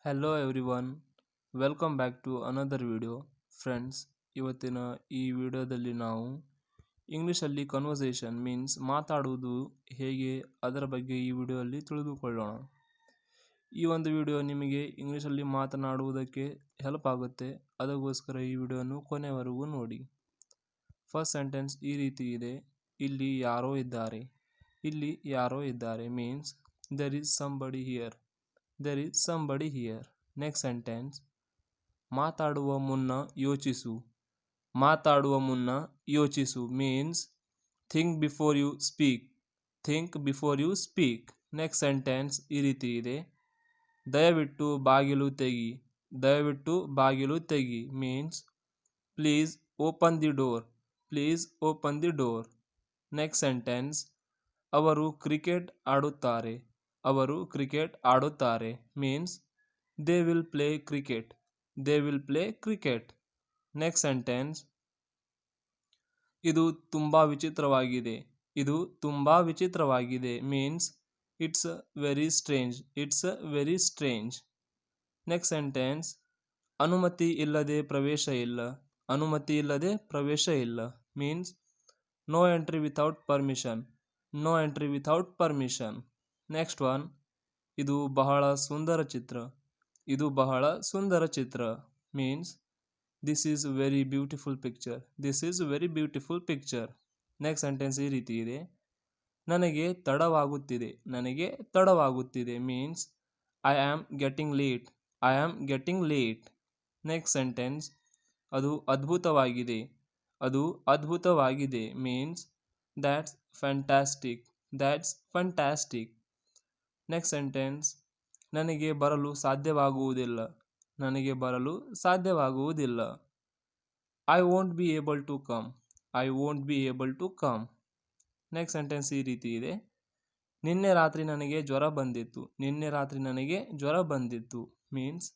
Hello everyone, welcome back to another video. Friends, ಇವತ್ತಿನ ಈ ವಿಡಿಯೋದಲ್ಲಿ ನಾವು ಇಂಗ್ಲೀಷಲ್ಲಿ ಕನ್ವರ್ಸೇಷನ್ ಮೀನ್ಸ್ ಮಾತಾಡುವುದು ಹೇಗೆ ಅದರ ಬಗ್ಗೆ ಈ ವಿಡಿಯೋದಲ್ಲಿ ತಿಳಿದುಕೊಳ್ಳೋಣ. ಈ ಒಂದು ವಿಡಿಯೋ ನಿಮಗೆ ಇಂಗ್ಲೀಷಲ್ಲಿ ಮಾತನಾಡುವುದಕ್ಕೆ ಹೆಲ್ಪ್ ಆಗುತ್ತೆ. ಅದಕ್ಕೋಸ್ಕರ ಈ ವಿಡಿಯೋನು ಕೊನೆವರೆಗೂ ನೋಡಿ. ಫಸ್ಟ್ ಸೆಂಟೆನ್ಸ್ ಈ ರೀತಿ ಇದೆ. ಇಲ್ಲಿ ಯಾರೋ ಇದ್ದಾರೆ. ಇಲ್ಲಿ ಯಾರೋ ಇದ್ದಾರೆ means there is somebody here. There is somebody here. Next sentence. ಮಾತಾಡುವ ಮುನ್ನ ಯೋಚಿಸು. ಮಾತಾಡುವ ಮುನ್ನ ಯೋಚಿಸು means think before you speak. Think before you speak. Next sentence ಈ ರೀತಿ ಇದೆ. ದಯವಿಟ್ಟು ಬಾಗಿಲು ತೆಗಿ. ದಯವಿಟ್ಟು ಬಾಗಿಲು ತೆಗಿ means please open the door. Please open the door. Next sentence. ಅವರು ಕ್ರಿಕೆಟ್ ಆಡುತ್ತಾರೆ. ಅವರು ಕ್ರಿಕೆಟ್ ಆಡುತ್ತಾರೆ means they will play cricket. They will play cricket. Next sentence. ಇದು ತುಂಬ ವಿಚಿತ್ರವಾಗಿದೆ. ಇದು ತುಂಬ ವಿಚಿತ್ರವಾಗಿದೆ means it's very strange. It's very strange. Next sentence. ಅನುಮತಿ ಇಲ್ಲದೆ ಪ್ರವೇಶ ಇಲ್ಲ. ಅನುಮತಿ ಇಲ್ಲದೆ ಪ್ರವೇಶ ಇಲ್ಲ means no entry without permission. No entry without permission. Next one. ಇದು ಬಹಳ ಸುಂದರ ಚಿತ್ರ. ಇದು ಬಹಳ ಸುಂದರ ಚಿತ್ರ means this is very beautiful picture. This is very beautiful picture. Next sentence ಈ ರೀತಿ ಇದೆ. ನನಗೆ ತಡವಾಗುತ್ತಿದೆ. ನನಗೆ ತಡವಾಗುತ್ತಿದೆ means I am getting late. I am getting late. Next sentence. ಅದು ಅದ್ಭುತವಾಗಿದೆ. ಅದು ಅದ್ಭುತವಾಗಿದೆ means that's fantastic. That's fantastic. Next sentence. ನನಗೆ ಬರಲು ಸಾಧ್ಯವಾಗುವುದಿಲ್ಲ. ನನಗೆ ಬರಲು ಸಾಧ್ಯವಾಗುವುದಿಲ್ಲ. I won't be able to come. I won't be able to come. Next sentence ಈ ರೀತಿ ಇದೆ. ನಿನ್ನೆ ರಾತ್ರಿ ನನಗೆ ಜ್ವರ ಬಂದಿತ್ತು. ನಿನ್ನೆ ರಾತ್ರಿ ನನಗೆ ಜ್ವರ ಬಂದಿತ್ತು means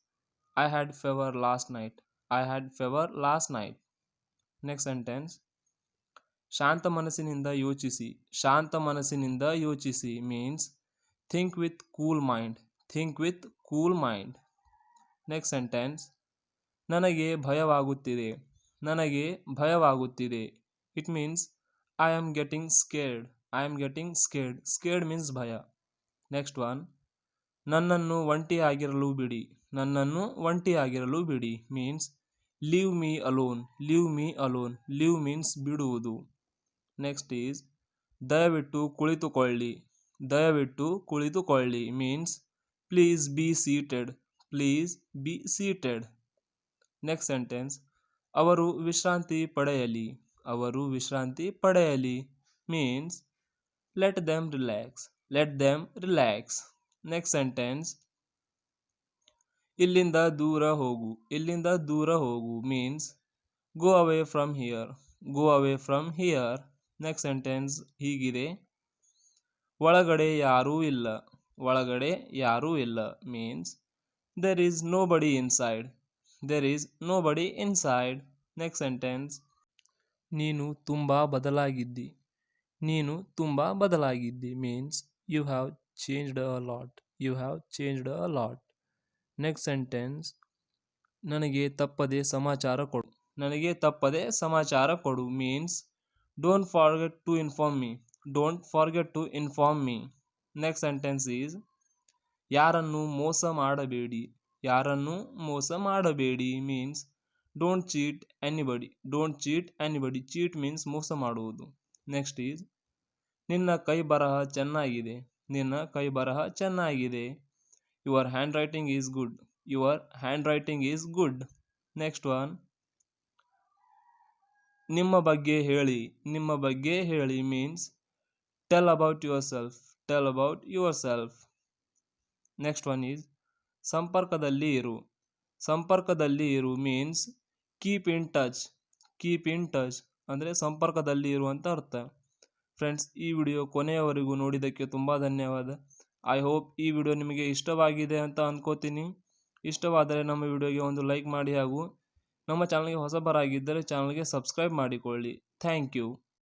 I had fever last night. I had fever last night. Next sentence. ಶಾಂತ ಮನಸ್ಸಿನಿಂದ ಯೋಚಿಸಿ. ಶಾಂತ ಮನಸ್ಸಿನಿಂದ ಯೋಚಿಸಿ means think with cool mind. Think with cool mind. Next sentence. ನನಗೆ ಭಯವಾಗುತ್ತಿದೆ. ನನಗೆ ಭಯವಾಗುತ್ತಿದೆ. It means I am getting scared. I am getting scared. Scared means ಭಯ. Next one. ನನ್ನನ್ನು ಒಂಟಿಯಾಗಿರಲು ಬಿಡಿ. ನನ್ನನ್ನು ಒಂಟಿಯಾಗಿರಲು ಬಿಡಿ means leave me alone. Leave me alone. Leave means ಬಿಡುವುದು. Next is ದಯವಿಟ್ಟು ಕುಳಿತುಕೊಳ್ಳಿ. ದಯವಿಟ್ಟು ಕುಳಿತುಕೊಳ್ಳಿ means please be seated. Please be seated. Next sentence. ಅವರು ವಿಶ್ರಾಂತಿ ಪಡೆಯಲಿ. ಅವರು ವಿಶ್ರಾಂತಿ ಪಡೆಯಲಿ means let them relax. Let them relax. Next sentence. ಇಲ್ಲಿಂದ ದೂರ ಹೋಗು. ಇಲ್ಲಿಂದ ದೂರ ಹೋಗು means go away from here. Go away from here. Next sentence ಹೀಗಿದೆ. ಒಳಗಡೆ ಯಾರೂ ಇಲ್ಲ. ಒಳಗಡೆ ಯಾರೂ ಇಲ್ಲ means there is nobody inside. There is nobody inside. Next sentence. ನೀನು ತುಂಬ ಬದಲಾಗಿದ್ದಿ. ನೀನು ತುಂಬ ಬದಲಾಗಿದ್ದಿ means you have changed a lot. You have changed a lot. Next sentence. ನನಗೆ ತಪ್ಪದೆ ಸಮಾಚಾರ ಕೊಡು. ನನಗೆ ತಪ್ಪದೆ ಸಮಾಚಾರ ಕೊಡು means don't forget to inform me. Don't forget to inform me. Next sentence is ಯಾರನ್ನು ಮೋಸ ಮಾಡಬೇಡಿ. ಯಾರನ್ನು ಮೋಸ ಮಾಡಬೇಡಿ means don't cheat anybody. Don't cheat anybody. Cheat means ಮೋಸ ಮಾಡುವುದು. Next is ನಿನ್ನ ಕೈ ಬರಹ ಚೆನ್ನಾಗಿದೆ. ನಿನ್ನ ಕೈ ಬರಹ ಚೆನ್ನಾಗಿದೆ. Your handwriting is good. Your handwriting is good. Next one. ನಿಮ್ಮ ಬಗ್ಗೆ ಹೇಳಿ. ನಿಮ್ಮ ಬಗ್ಗೆ ಹೇಳಿ means tell about yourself. Tell about yourself. Next one is ಸಂಪರ್ಕದಲ್ಲಿ ಇರು. ಸಂಪರ್ಕದಲ್ಲಿ ಇರು means keep in touch. Keep in touch ಅಂದರೆ ಸಂಪರ್ಕದಲ್ಲಿ ಇರುವಂತ ಅರ್ಥ. ಫ್ರೆಂಡ್ಸ್, ಈ ವಿಡಿಯೋ ಕೊನೆಯವರೆಗೂ ನೋಡಿದ್ದಕ್ಕೆ ತುಂಬ ಧನ್ಯವಾದ. ಐ ಹೋಪ್ ಈ ವಿಡಿಯೋ ನಿಮಗೆ ಇಷ್ಟವಾಗಿದೆ ಅಂತ ಅನ್ಕೋತೀನಿ. ಇಷ್ಟವಾದರೆ ನಮ್ಮ ವಿಡಿಯೋಗೆ ಒಂದು ಲೈಕ್ ಮಾಡಿ ಹಾಗೂ ನಮ್ಮ ಚಾನಲ್ಗೆ ಹೊಸಬರಾಗಿದ್ದರೆ ಚಾನಲ್ಗೆ ಸಬ್ಸ್ಕ್ರೈಬ್ ಮಾಡಿಕೊಳ್ಳಿ. Thank you.